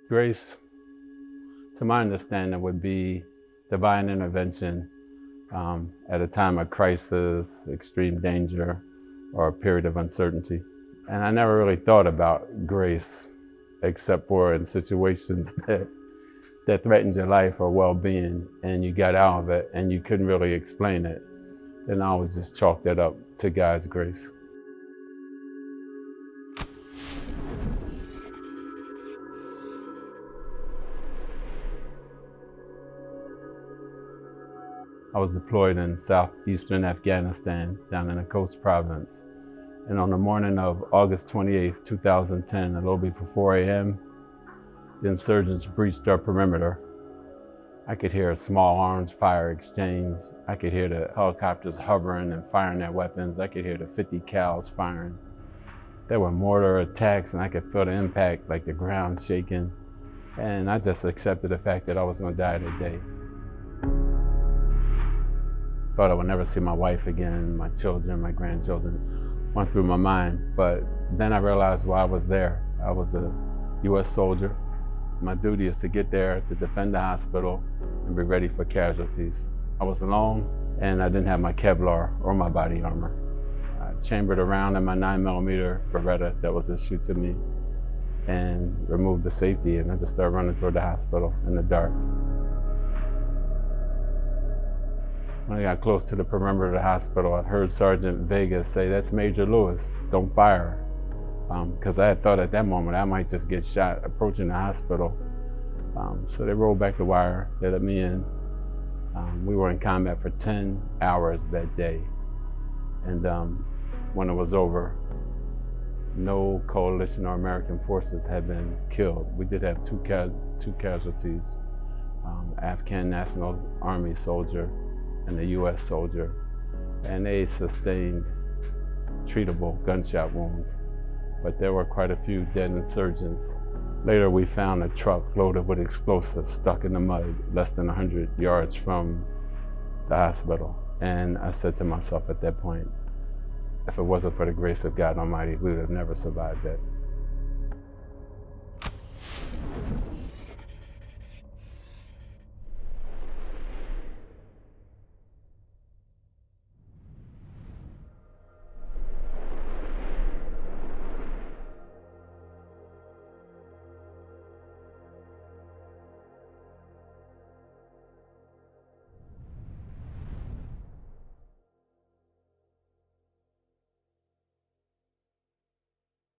Grace, to my understanding, would be divine intervention at a time of crisis, extreme danger, or a period of uncertainty. And I never really thought about grace except for in situations that threatened your life or well-being, and you got out of it and you couldn't really explain it. Then I always just chalk that up to God's grace. I was deployed in southeastern Afghanistan, down in the Coast Province. And on the morning of August 28th, 2010, a little before 4 a.m., the insurgents breached our perimeter. I could hear a small arms fire exchange. I could hear the helicopters hovering and firing their weapons. I could hear the 50 cals firing. There were mortar attacks, and I could feel the impact, like the ground shaking. And I just accepted the fact that I was going to die that day. Thought I would never see my wife again, my children, my grandchildren, went through my mind. But then I realized why I was there. I was a U.S. soldier. My duty is to get there to defend the hospital and be ready for casualties. I was alone, and I didn't have my Kevlar or my body armor. I chambered around in my 9mm Beretta that was issued to me and removed the safety, and I just started running toward the hospital in the dark. When I got close to the perimeter of the hospital, I heard Sergeant Vega say, "That's Major Lewis, don't fire." Because I had thought at that moment I might just get shot approaching the hospital. So they rolled back the wire, they let me in. We were in combat for 10 hours that day. And when it was over, no coalition or American forces had been killed. We did have two casualties, Afghan National Army soldier and a U.S. soldier, and they sustained treatable gunshot wounds. But there were quite a few dead insurgents. Later we found a truck loaded with explosives stuck in the mud less than 100 yards from the hospital. And I said to myself at that point, if it wasn't for the grace of God Almighty, we would have never survived that.